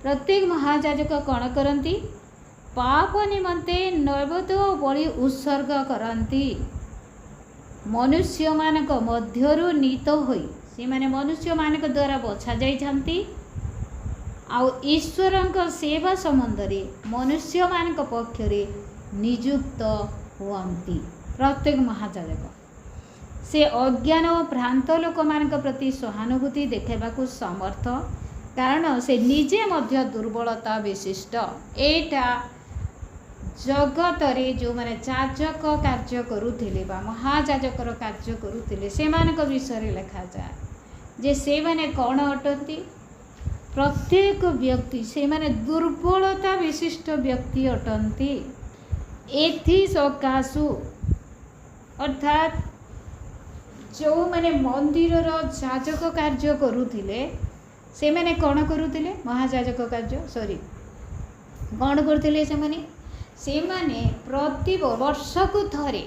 प्रत्येक महायाजक कौन करती पाप निमंते नैवेद्य बलि उत्सर्ग करती मनुष्य मानक मध्यरु नीत होई से माने मनुष्य मानक द्वारा बछा जाइछन्ति आउ ईश्वरक सेवा संबंध रे मनुष्य मानक पक्षरे नियुक्त हुअन्ति। प्रत्येक महायाजक से अज्ञान और भ्रांत लोक मानक प्रति सहानुभूति देखाइबाकू समर्थ कारण से निजे मध्य दुर्बलता विशिष्ट। एटा जगत रे जो माने याजक कार्य करुथिले बा महायाजकर कार्य करुथिले से मानक विषय लिखा जाए जे से माने कौन अटंती प्रत्येक व्यक्ति से माने दुर्बलता विशिष्ट व्यक्ति अटंती। एथि सकाशु अर्थात जो माने मंदिर याजक कार्य करुथिले से माने कौन करुथिले महायाजक कार्य सॉरी कौन करुथिले से माने प्रति वर्ष को थरे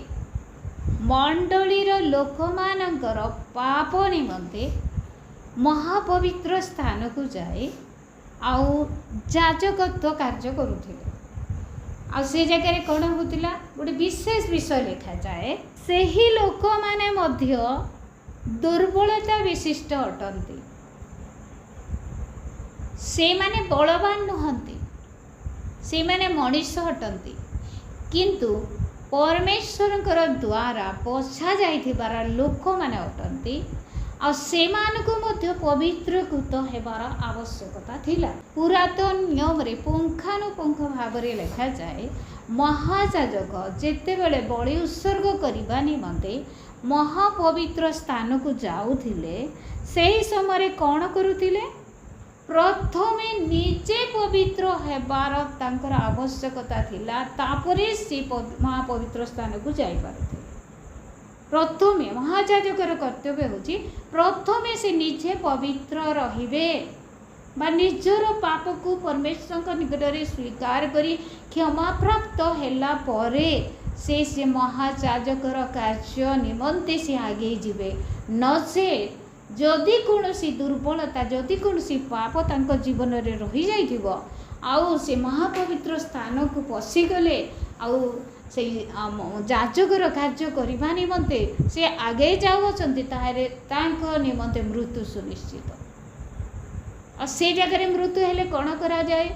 मंडलीर लोक मानकर पाप निमंते महापवित्र स्थान को जाए आउ याजकत्व कार्य करुथिले। आ से जगह कौन होतिला गोटे विशेष विषय लिखा जाए से ही लोक माने मध्य दुर्बलता विशिष्ट अटंती से माने बलवान नुहंती से माने मनुष्य अटंती किंतु परमेश्वरंकर द्वारा बछा जाइथिबार लोक माने अटंती आ से मानको मध्य पवित्रकृत हेबार आवश्यकता थिला। पुरातन नियम रे पुंखानुपुंख भाव रे लिखा जाए महायाजक जेतेबेले बलि उत्सर्ग करबा निमंते महापवित्र स्थान को जाउथिले सेही समय कौन करुथिले प्रथमे निजे पवित्र हेबार तांकर आवश्यकता थिला तापरे से महापवित्र स्थान को जाई पारुथिले। प्रथमे महायाजकर कर्तव्य होची प्रथमे से निजे पवित्र रहिबे बा निजर पाप को परमेश्वर निकट में स्वीकार करी क्षमा प्राप्त हैला परे से महायाजकर कार्य निमंते से आगे जीवे नचे जदि कौनसी दुर्बलता जदि कौनसी पाप तांको जीवन रे रही जाइथिबो आउ से महापवित्र स्थान को पशिगले आउ से याजकर कार्य करबा निमंते से आगे जाउछन्ति ताहारे तांको निमंते मृत्यु सुनिश्चित। और से जगह मृत्यु हेले कौन करा जाए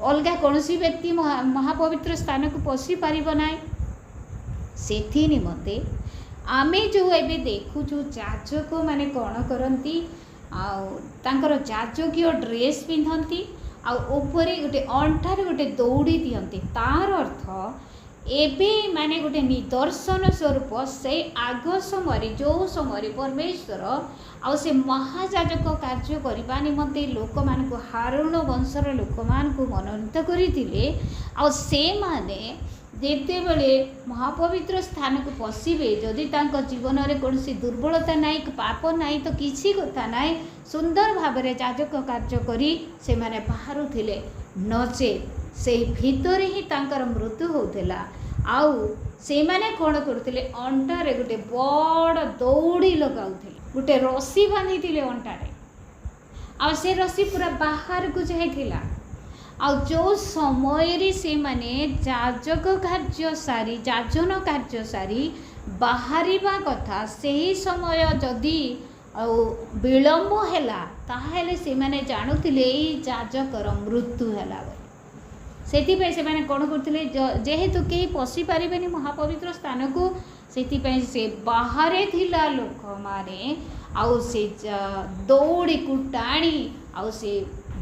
अलगा कौन व्यक्ति महापवित्र स्थान को पशि पारिब ना से निमंते आमे जो एबे देखुछु याजक माने कौन करती आर याजकीय ड्रेस पिंधती आउपरे गोटे अंठार गोटे दौड़ी दियंती तार अर्थ एबे माने गोटे निदर्शन स्वरूप से आग समय जो समय परमेश्वर आउ से महायाजक कार्य करबा निमंते लोक मान को हारुण वंशर लोक मान को मनोनीत करथिले आ से माने जेतेबेले महापवित्र स्थान को पशिबे जदि तांको जीवन में कौन दुर्बलता नाई पाप नाई तो किसी कथा नाई सुंदर भाव में याजक कार्य करी से माने बाहर थिले नचे से भितर ही तांकर मृत्यु होतेला आउ से माने कौन करथिले अंटारे गोटे बड़ दौड़ी लगाउथिले गोटे रस्सी बांधी अंटारे आ से रस्सी पूरा बाहर को जाइथिला आ जो समय से माने याजक कार्य सारी याजन कार्य सारी बाहरिबा कथा सही समय जदि विलंब हैला ताहेले से माने जानुथिले याजकर मृत्यु हैला सेतिपे से माने कोन करथिले जेहेतु केही पशि पारिबेनी महापवित्र स्थान को सेतिपे से बाहरे थिला लोक माने आउ से दौड़ी को टाणी आउ से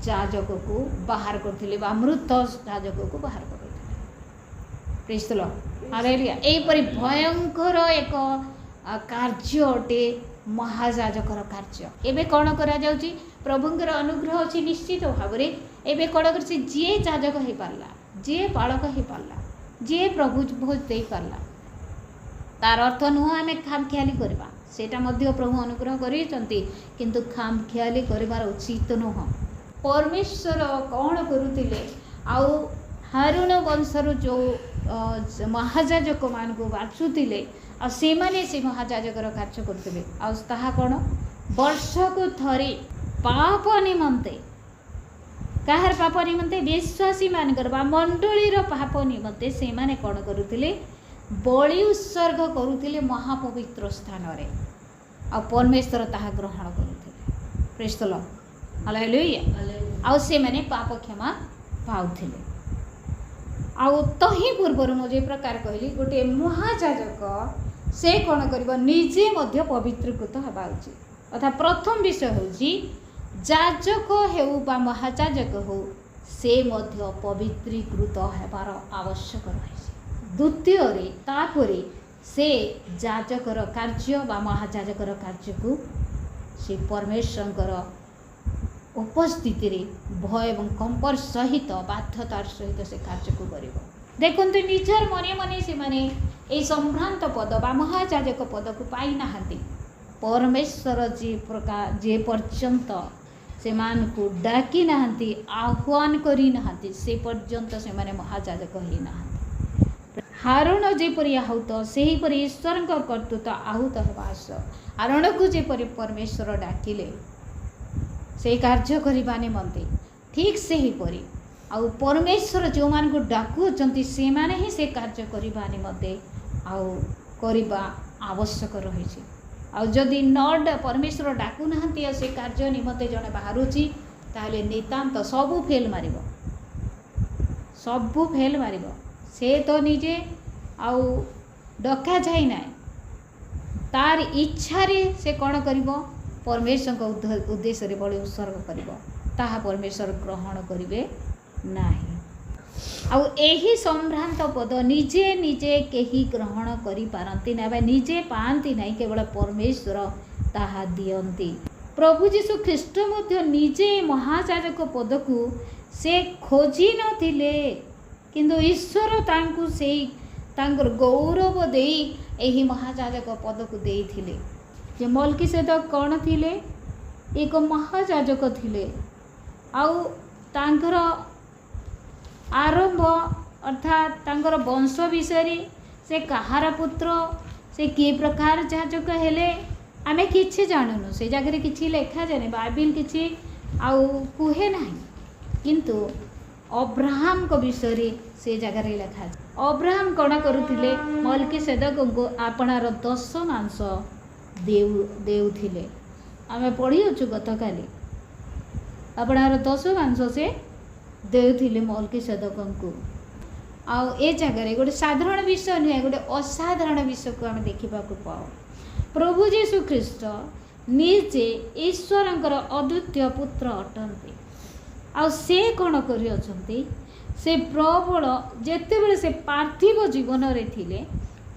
याजक को बाहर करथिले बा मृत याजक को बाहर करथिले। Praise the lord hallelujah. एपरि भयंकर एक कार्य अटे महायाजकर कार्य। एबे कौन करा जाउची प्रभुंकर अनुग्रह अछि निश्चित भाव रे एबे कौन करछि जे याजक हे पारला जे पालक हे पारला जे प्रभु भोज दे पारला तार अर्थ नुह आमे खाम ख्याली करबा सेटा मध्य प्रभु अनुग्रह करिसंती किंतु खाम ख्याली करबार उचित नुह। परमेश्वर कौन करुतिले आउ हारुण वंशर जो महायाजक मान को बाछुतिले आ से माने से महायाजकर कार्य करथिले आ ताहा कोन वर्ष को थरे पाप निमंते କାହାର ପାପ ନିମନ୍ତେ? ବିଶ୍ୱାସୀ ମାନଙ୍କର ବା ମଣ୍ଡଳୀର ପାପ ନିମନ୍ତେ ସେମାନେ କ'ଣ କରୁଥିଲେ? ବଳି ଉତ୍ସର୍ଗ କରୁଥିଲେ ମହାପବିତ୍ର ସ୍ଥାନରେ, ଆଉ ପରମେଶ୍ୱର ତାହା ଗ୍ରହଣ କରୁଥିଲେ। ପ୍ରେଜ୍ ଦ ଲର୍ଡ, ହାଲେଲୁୟା। ଆଉ ସେମାନେ ପାପ କ୍ଷମା ପାଉଥିଲେ। ଆଉ ତହିଁ ପୂର୍ବରୁ ମୁଁ ଯେ ପ୍ରକାର କହିଲି, ଗୋଟିଏ ମହାଯାଜକ ସେ କ'ଣ କରିବ? ନିଜେ ମଧ୍ୟ ପବିତ୍ରୀକୃତ ହେବା ଉଚିତ। ଅର୍ଥାତ୍ ପ୍ରଥମ ବିଷୟ ହେଉଛି ଯାଜକ ହେଉ ବା ମହାଯାଜକ ହେଉ ସେ ମଧ୍ୟ ପବିତ୍ରୀକୃତ ହେବାର ଆବଶ୍ୟକ ରହିଛି। ଦ୍ୱିତୀୟରେ ତାପରେ ସେ ଯାଜକର କାର୍ଯ୍ୟ ବା ମହାଯାଜକର କାର୍ଯ୍ୟକୁ ସେ ପରମେଶ୍ୱରଙ୍କର ଉପସ୍ଥିତିରେ ଭୟ ଏବଂ କମ୍ପର ସହିତ ବାଧ୍ୟତାର ସହିତ ସେ କାର୍ଯ୍ୟକୁ କରିବ। ଦେଖନ୍ତୁ ନିଜର ମନେ ମନେ ସେମାନେ ଏହି ସମ୍ଭ୍ରାନ୍ତ ପଦ ବା ମହାଯାଜକ ପଦକୁ ପାଇନାହାନ୍ତି। ପରମେଶ୍ୱର ଯେ ପର୍ଯ୍ୟନ୍ତ ସେମାନଙ୍କୁ ଡାକି ନାହାନ୍ତି, ଆହ୍ୱାନ କରିନାହାନ୍ତି, ସେ ପର୍ଯ୍ୟନ୍ତ ସେମାନେ ମହାଯାଜକ ହୋଇନାହାନ୍ତି। ହାରଣ ଯେପରି ଆହୁତ, ସେହିପରି ଈଶ୍ୱରଙ୍କ କର୍ତ୍ତୃତ୍ୱ ଆହୁତ ହେବା ଆବଶ୍ୟକ। ହାରଣକୁ ଯେପରି ପରମେଶ୍ୱର ଡାକିଲେ ସେଇ କାର୍ଯ୍ୟ କରିବା ନିମନ୍ତେ, ଠିକ୍ ସେହିପରି ଆଉ ପରମେଶ୍ୱର ଯେଉଁମାନଙ୍କୁ ଡାକୁଅଛନ୍ତି ସେମାନେ ହିଁ ସେ କାର୍ଯ୍ୟ କରିବା ନିମନ୍ତେ ଆଉ କରିବା ଆବଶ୍ୟକ ରହିଛି। ଆଉ ଯଦି ପରମେଶ୍ୱର ଡାକୁନାହାନ୍ତି ଆଉ ସେ କାର୍ଯ୍ୟ ନିମନ୍ତେ ଜଣେ ବାହାରୁଛି, ତାହେଲେ ନିତାନ୍ତ ସବୁ ଫେଲ୍ ମାରିବ, ସବୁ ଫେଲ୍ ମାରିବ। ସେ ତ ନିଜେ ଆଉ ଡକାଯାଇ ନାହିଁ, ତାର ଇଚ୍ଛାରେ ସେ କ'ଣ କରିବ? ପରମେଶ୍ୱରଙ୍କ ଉଦ୍ଦେଶ୍ୟରେ ବଳି ଉତ୍ସର୍ଗ କରିବ, ତାହା ପରମେଶ୍ୱର ଗ୍ରହଣ କରିବେ ନାହିଁ। ଆଉ ଏହି ସମ୍ଭ୍ରାନ୍ତ ପଦ ନିଜେ ନିଜେ କେହି ଗ୍ରହଣ କରିପାରନ୍ତି ନାହିଁ ବା ନିଜେ ପାଆନ୍ତି ନାହିଁ, କେବଳ ପରମେଶ୍ୱର ତାହା ଦିଅନ୍ତି। ପ୍ରଭୁ ଯୀଶୁ ଖ୍ରୀଷ୍ଟ ମଧ୍ୟ ନିଜେ ମହାଯାଜକ ପଦକୁ ସେ ଖୋଜି ନଥିଲେ, କିନ୍ତୁ ଈଶ୍ୱର ତାଙ୍କୁ ସେଇ ତାଙ୍କର ଗୌରବ ଦେଇ ଏହି ମହାଯାଜକ ପଦକୁ ଦେଇଥିଲେ। ଯେ ମଲ୍କିସେଦକ କ'ଣ ଥିଲେ? ଏକ ମହାଯାଜକ ଥିଲେ। ଆଉ ତାଙ୍କର ଆରମ୍ଭ ଅର୍ଥାତ୍ ତାଙ୍କର ବଂଶ ବିଷୟରେ, ସେ କାହାର ପୁତ୍ର, ସେ କି ପ୍ରକାର ଯାଜକ ହେଲେ, ଆମେ କିଛି ଜାଣୁନୁ। ସେ ଜାଗାରେ କିଛି ଲେଖାଯାଏନି, ବାଇବେଲ୍ କିଛି ଆଉ କୁହେ ନାହିଁ। କିନ୍ତୁ ଅବ୍ରାହମଙ୍କ ବିଷୟରେ ସେ ଜାଗାରେ ଲେଖାଯାଏ। ଅବ୍ରାହମ କ'ଣ କରୁଥିଲେ? ମଲ୍କିସେଦକଙ୍କୁ ଆପଣାର ଦଶମାଂଶ ଦେଉଥିଲେ। ଆମେ ପଢ଼ିଅଛୁ ଗତକାଲି, ଆପଣାର ଦଶମାଂଶ ସେ ଦେଉଥିଲେ ମଲ୍କିସେଦକଙ୍କୁ। ଆଉ ଏ ଜାଗାରେ ଗୋଟେ ସାଧାରଣ ବିଷୟ ନୁହେଁ, ଗୋଟେ ଅସାଧାରଣ ବିଷୟକୁ ଆମେ ଦେଖିବାକୁ ପାଉ। ପ୍ରଭୁ ଯୀଶୁ ଖ୍ରୀଷ୍ଟ ନିଜେ ଈଶ୍ୱରଙ୍କର ଅଦ୍ୱିତୀୟ ପୁତ୍ର ଅଟନ୍ତି। ଆଉ ସେ କ'ଣ କରିଅଛନ୍ତି? ସେ ପ୍ରବଳ ଯେତେବେଳେ ସେ ପାର୍ଥିବ ଜୀବନରେ ଥିଲେ,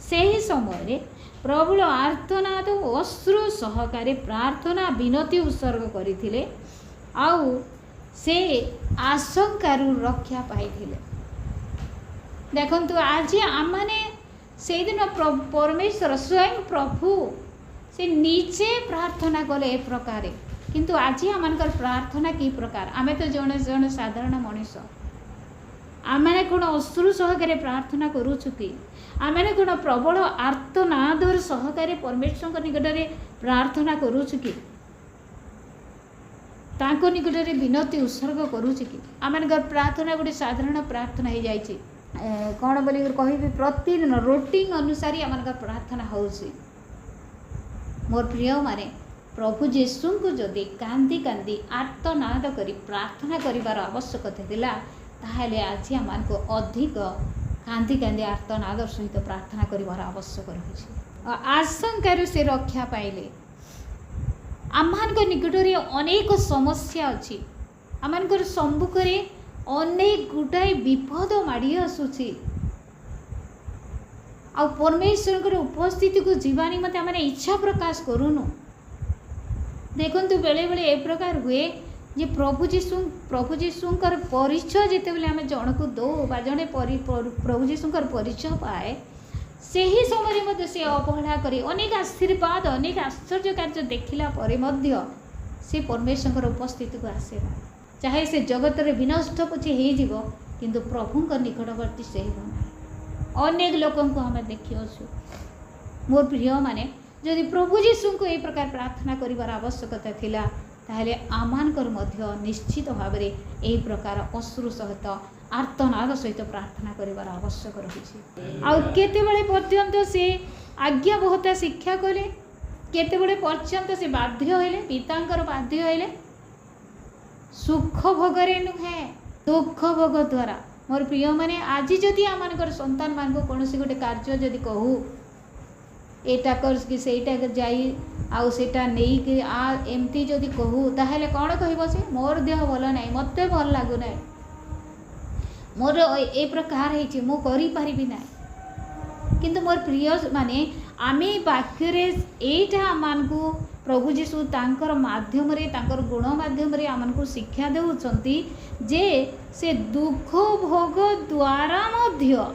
ସେହି ସମୟରେ ପ୍ରବଳ ଆର୍ତ୍ତନାଦ ଓ ଅଶ୍ରୁ ସହକାରେ ପ୍ରାର୍ଥନା ବିନତି ଉତ୍ସର୍ଗ କରିଥିଲେ, ଆଉ ସେ ଆଶଙ୍କାରୁ ରକ୍ଷା ପାଇଥିଲେ। ଦେଖନ୍ତୁ ଆଜି ଆମମାନେ ସେଇଦିନ ପରମେଶ୍ୱର ସ୍ୱୟଂ ପ୍ରଭୁ ସେ ନିଜେ ପ୍ରାର୍ଥନା କଲେ ଏ ପ୍ରକାରେ, କିନ୍ତୁ ଆଜି ଆମମାନଙ୍କର ପ୍ରାର୍ଥନା କି ପ୍ରକାର? ଆମେ ତ ଜଣେ ଜଣେ ସାଧାରଣ ମଣିଷ, ଆମେ କ'ଣ ଅଶ୍ରୁ ସହକାରେ ପ୍ରାର୍ଥନା କରୁଛୁ କି? ଆମେ କ'ଣ ପ୍ରବଳ ଆର୍ତ୍ତନାଦର ସହକାରେ ପରମେଶ୍ୱରଙ୍କ ନିକଟରେ ପ୍ରାର୍ଥନା କରୁଛୁ କି? ତାଙ୍କ ନିକଟରେ ବିନତି ଉତ୍ସର୍ଗ କରୁଛୁ କି? ଆମମାନଙ୍କର ପ୍ରାର୍ଥନା ଗୋଟେ ସାଧାରଣ ପ୍ରାର୍ଥନା ହେଇଯାଇଛି। କ'ଣ ବୋଲି କହିବି, ପ୍ରତିଦିନ ରୁଟିନ୍ ଅନୁସାରେ ଆମମାନଙ୍କର ପ୍ରାର୍ଥନା ହେଉଛି। ମୋର ପ୍ରିୟମାନେ, ପ୍ରଭୁ ଯୀଶୁଙ୍କୁ ଯଦି କାନ୍ଦି କାନ୍ଦି ଆର୍ତ୍ତନାଦ କରି ପ୍ରାର୍ଥନା କରିବାର ଆବଶ୍ୟକତା ଥିଲା, ତାହେଲେ ଆଜି ଆମମାନଙ୍କୁ ଅଧିକ କାନ୍ଦି କାନ୍ଦି ଆର୍ତ୍ତନାଦର ସହିତ ପ୍ରାର୍ଥନା କରିବାର ଆବଶ୍ୟକ ରହିଛି। ଆଶଙ୍କାରୁ ସେ ରକ୍ଷା ପାଇଲେ। ଆମମାନଙ୍କ ନିକଟରେ ଅନେକ ସମସ୍ୟା ଅଛି, ଆମମାନଙ୍କର ସମ୍ମୁଖରେ ଅନେକ ଗୁଡ଼ାଏ ବିପଦ ମାଡ଼ି ଆସୁଛି, ଆଉ ପରମେଶ୍ୱରଙ୍କର ଉପସ୍ଥିତିକୁ ଯିବା ନିମନ୍ତେ ଆମେ ଇଚ୍ଛା ପ୍ରକାଶ କରୁନୁ। ଦେଖନ୍ତୁ ବେଳେବେଳେ ଏ ପ୍ରକାର ହୁଏ ଯେ ପ୍ରଭୁ ଯୀଶୁଙ୍କର ପରିଚୟ ଯେତେବେଳେ ଆମେ ଜଣକୁ ଦେଉ ବା ଜଣେ ପ୍ରଭୁ ଯୀଶୁଙ୍କର ପରିଚୟ ପାଏ, ସେହି ସମୟରେ ମଧ୍ୟ ସେ ଅବହେଳା କରି ଅନେକ ଆଶୀର୍ବାଦ ଅନେକ ଆଶ୍ଚର୍ଯ୍ୟ କାର୍ଯ୍ୟ ଦେଖିଲା ପରେ ମଧ୍ୟ ସେ ପରମେଶ୍ୱରଙ୍କର ଉପସ୍ଥିତିକୁ ଆସେ ନାହିଁ। ଚାହେ ସେ ଜଗତରେ ବିନଷ୍ଟ ପଛେ ହେଇଯିବ, କିନ୍ତୁ ପ୍ରଭୁଙ୍କ ନିକଟବର୍ତ୍ତୀ ସେ ହେବ ନାହିଁ। ଅନେକ ଲୋକଙ୍କୁ ଆମେ ଦେଖିଅଛୁ। ମୋର ପ୍ରିୟମାନେ, ଯଦି ପ୍ରଭୁ ଯୀଶୁଙ୍କୁ ଏହି ପ୍ରକାର ପ୍ରାର୍ଥନା କରିବାର ଆବଶ୍ୟକତା ଥିଲା, ताहले आमानकर मध्य निश्चित भाव में यही प्रकार अश्रु सहित आर्तनाद सहित प्रार्थना करिवार आवश्यक रही। आउ केतेबेले पर्यंत से आज्ञाबहता शिक्षा कले, केतेबेले पर्यंत से बाध्य होइले, पितांकर बाध्य होइले सुख भोगरे नुहे दुख भोग द्वारा। मोर प्रिय माने आज जदि आमानकर संतान मान को कौन गोटे कार्य जदि कहू एटा कर कि सेटा जाई आउ सेटा नहीं कि आ एमती जदि कहू ताहले कौन कहबो से मोर देह भल नाही, मते भल लागु नाही, मोर ए प्रकार है मु करि परिबि नाही। किंतु मोर प्रिय माने आमे वाक्य रे एटा आमान को प्रभु जीशु तांकर माध्यम रे तांकर गुण माध्यम रे आमान को शिक्षा देउछंती जे से दुख भोग द्वारा मध्य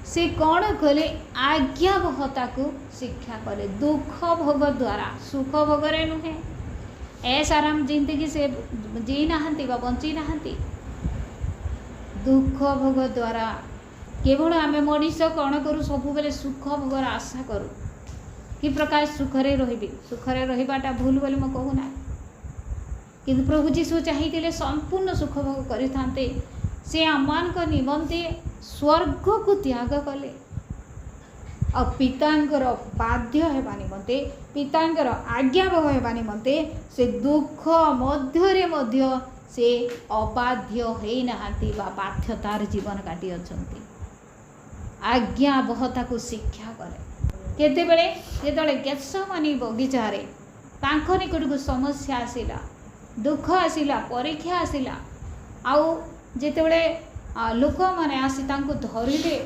से कौन कले आज्ञाबहता को शिक्षा कले। दुख भोग द्वारा सुख भोग रे नुहे ऐस आराम जिंदगी से जी नाहंती बा बंची नाहंती, दुख भोग द्वारा केवल आमे मनीष कौन करू सब बेले सुख भोगर आशा करू कि प्रकार सुखरे रहिबी, सुखरे रहिबाटा भूल बोली मैं कहूना। किंतु प्रभु जीशु चाहिए संपूर्ण सुख भोग करिथांते, से आमान को निमंते स्वर्ग को त्याग कले और पितांकर बाध्य हेबा निमंते पितांकर आज्ञाबह हेबा निमंते से दुख मध्यरे मध्य से अबाध्य होई नाहांती बा बाध्यतार जीवन काटी अछंती। आज्ञाबहता को शिक्षा करे केतेबेले जेतले गेत्सेमानी बगीचा रे तांको निकट को समस्या आसिला, दुख आसिला, परीक्षा आसिला, आउ जेतेबेले लोक माने आसी तांको धरिले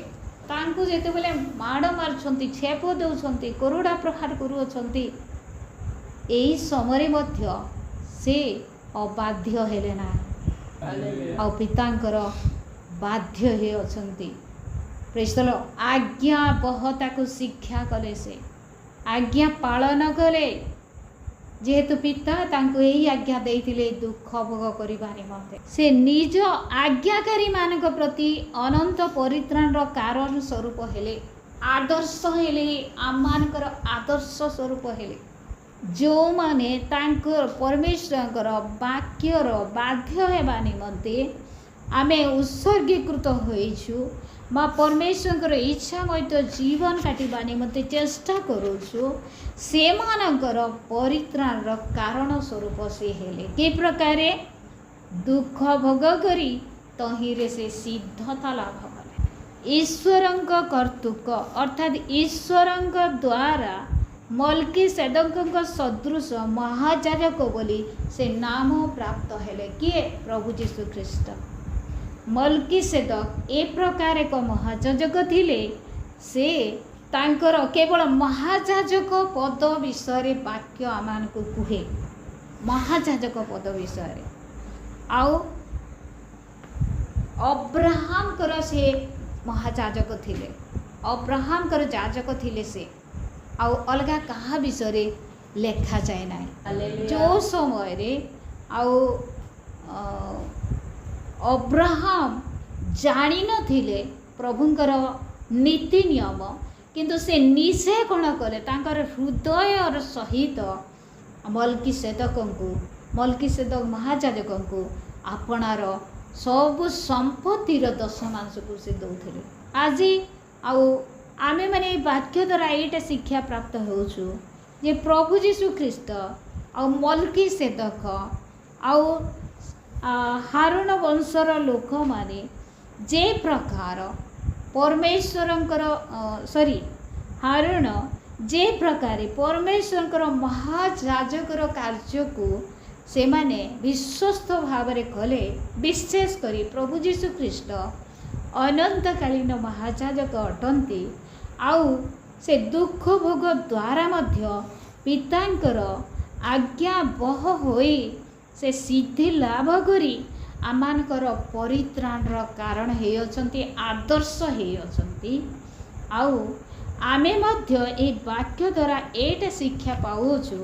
तांको जेतेबेले माड़ मारुछंती, छेप देउछंती, करुड़ा प्रहार करूछंती, एही समय मध्य से अबाध्य हेले ना आ पितांकर बाध्य हे अछंती। Praise the lord. आज्ञा बहता को शिक्षा कले, से आज्ञा पालन कले जेहेतु पिता तांको यही आज्ञा देइथिले दुख भोग करिबा निमंते से निज आज्ञाकारी मानक प्रति अनंत परित्राण रो कारण स्वरूप हेले, आदर्श हेले, आमानकर आदर्श स्वरूप हेले जो माने तांकर परमेश्वरकर वाक्यर बाध्य हेबा निमंते आमे उत्सर्गीकृत होइछु माँ परमेश्वर इच्छा मत जीवन काटिबा निमंते चेष्टा करूछु, से मानकर परित्राण कारण स्वरूप से हेले के प्रकारे दुख भोग करी तहिरे से सिद्धता लाभ कले। ईश्वरंक कर्तुक अर्थात ईश्वरंक द्वारा मल्कीसेदक सदृश महायाजक बोली से नाम प्राप्त हेले किए प्रभु जीशु ख्रीष्ट। मल्कीसेदक ए प्रकार एक महायाजक थिले, से तांकर केवल महायाजक पद विषय वाक्य आमान को कहे, महायाजक पद विषय आउ अब्राहम कर से महायाजक थिले, अब्राहम कर याजक थिले से आउ अलगा कहा विषय लेखा जाए ना। जो समय रे आउ अब्राहम जानी नथिले प्रभुंकर नीति नियम, किंतु से निशे कौन कले तांकर हृदय सहित मल्कीसेदक महायाजक को आपणार सब संपत्तिर दशमांश को से दौले। आज आमे माने वाक्य द्वारा ये शिक्षा प्राप्त होचु जे प्रभु जीशु ख्रीष्ट आ मल्कीसेदक आउ हारून वंशर लोक माने जे प्रकार परमेश्वरंकर हारून जे प्रकार परमेश्वरंकर महायाजकर कार्य को से माने विश्वस्त भाव में कले, विशेष करी प्रभु जीशु ख्रीष्ट अनंतकालीन महायाजक अटंती आउ से दुख भोग द्वारा मध्य पितांकर आज्ञा बह होई से सिद्धि लाभ करी आमानकर परित्राण कारण हे अछंती, आदर्श हे अछंती। आउ आमे मध्य ए वाक्य द्वारा एटा शिक्षा पाउछु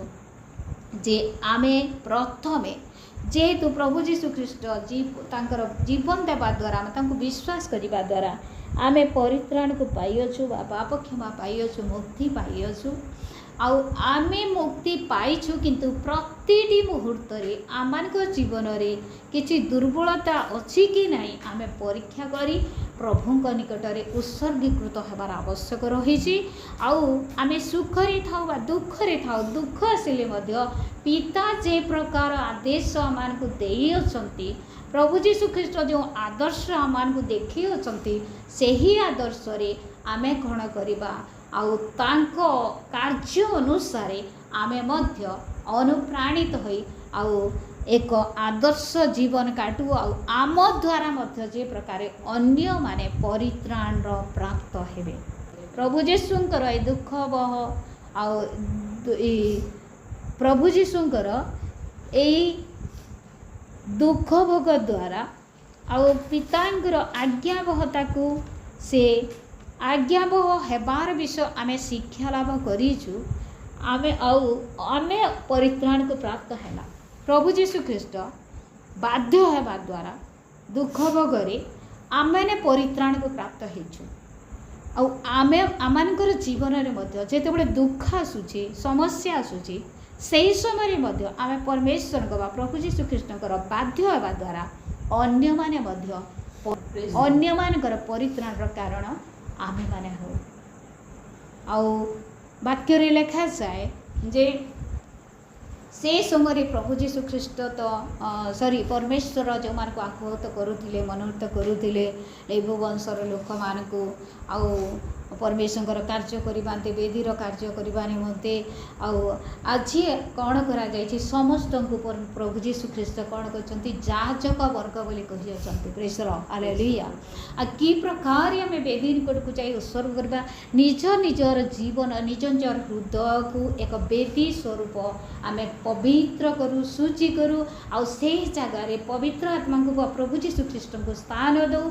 जे आमे प्रथमे जेहेतु प्रभु जीशु ख्रीष्ट तांकर जीवन देवा द्वारा तांको विश्वास करिबा द्वारा आमे परित्राण को पाइछु, पाप क्षमा पाइछु, मुक्ति पाइछु। आउ आमे मुक्ति पाइछु किंतु प्रतिटी मुहूर्त रे आमानक जीवन रे किछि दुर्बलता अछि कि नाही आमे परीक्षा करी प्रभुଙ୍କ निकटरे उत्सर्गीकृत हेबार आवश्यक रही। आउ आमे सुख रे थाउ बा दुख रे थाउ दुख आसिले मध्य पिता जे प्रकार आदेश आमानकु देई अछंती प्रभु जीशु ख्रीष्ट जो आदर्श आमानकु देखी अछंती सेही आदर्श रे आमे कण करिबा आउ तांको कार्य अनुसार आमे मध्य अनुप्राणित होई आउ एक आदर्श जीवन काटू आम द्वारा मध्य जे प्रकार अन्य माने परित्राण प्राप्त हेबे। प्रभु जीशुंकर ए दुख बह आउ प्रभु जीशुंकर ए दुख भोग द्वारा आउ पितांकर आज्ञाबहता को से आज्ञाबह हेबार विषय आमे शिक्षा लाभ करिछु आमे आमे परित्राण को प्राप्त हैला। प्रभु जीशु ख्रीष्ट बाध्य हेबा द्वारा दुख भोगरे आमे परित्राण को प्राप्त हेछु आउ आमे आमानकर जीवन रे मध्य जेतेबेले दुख आसुची समस्या आसुची सेही समय मध्य आमे परमेश्वर को प्रभु जीशु ख्रीष्टकर बाध्य हेबा द्वारा अन्य माने मध्य अन्य मानकर परित्राण कारण आमे माने हो आउ वाक्य रे लिखा जाए जे से समय प्रभु जीशु ख्रीष्ट तो सॉरी परमेश्वर जो मान को आह्वान करुले मनोनीत करुले वंशर लोक मान को आउ परमेश्वर कार्य करते वेदीर कार्य करने निमंते आज कौन कर समस्त को प्रभु जीशु ख्रीष्ट कौन कर जाजक वर्ग बोली कही प्रेसर हालेलुया आ कि प्रकार आम वेदी निकट को जाई उत्सर्ग करबा निज निजर जीवन निज निजर हृदय को एक वेदी स्वरूप आम पवित्र करूँ शुचि करूँ आउ से जगार पवित्र आत्मा को प्रभु जीशु ख्रीष्ट को स्थान दो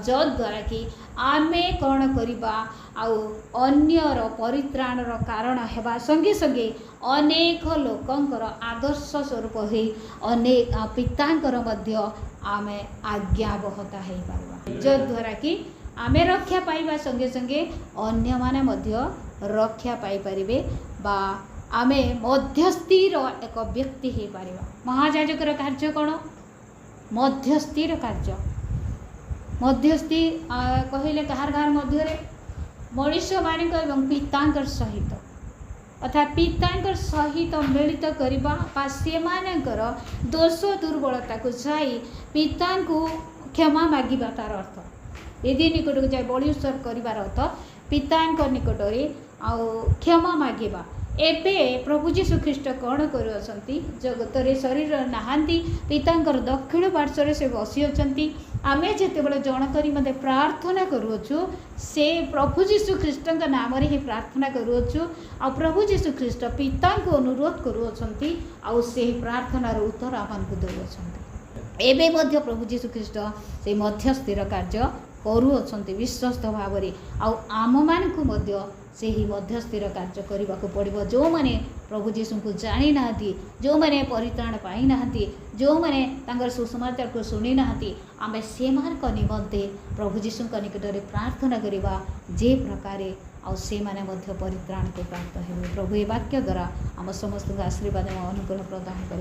जद्वारा कि आमे कौन करवा आउ अन्यर परित्राणर कारण हेबा संगे संगे अनेक लोकंकर आदर्श स्वरूप हो अनेक पितांकर मध्य आमे आज्ञाबहता हो पारबा जद्वारा कि आमे रक्षा पाइबा संगे संगे अन्य माने मध्य रक्षा पाई परिबे बा आमे मध्यस्थीर एक व्यक्ति हो पारिबा। महायाजकर कार्य कौन मध्यस्थीर कार्य मध्यस्थी कहले कहार कहार मध्य मनुष मान पितांकर सहित अर्थात पितांकर सहित मिलित करवा से दोष दुर्बलता को जाई पिता को क्षमा मागिबा तार अर्थ यदि निकट को जाए बलि उत्सर्ग करार अर्थ पिता निकट में क्षमा मागिबा। एबे प्रभु जीशु ख्रीष्ट कौन कर जगत रे शरीर नहांती पितांकर दक्षिण पार्श्व से बसी अछंती आमे जेतेबेले जन करी मते प्रार्थना करूछु से प्रभु जीशु ख्रीष्ट नाम रे ही प्रार्थना करूछु आ प्रभु जीशु ख्रीष्ट पिता को अनुरोध करूछंती आ से प्रार्थनार उत्तर आमान को देउछंती। एबे मध्य प्रभु जीशु ख्रीष्ट से मध्यस्थीर कार्य करूछंती विश्वस्त भाव रे आम मान को मध्य से ही मध्यस्थीर कार्य करने को पड़ो जो मैंने प्रभु जीशु को जानी ना जो मैंने परित्राण पाई ना जो मैंने सुसमाचार को शुणी ना आम से निमंते प्रभु जीशु निकट में प्रार्थना करवा जे प्रकार से परित्राण को प्राप्त हे प्रभु ए वाक्य द्वारा आम समस्त आशीर्वाद अनुग्रह प्रदान कर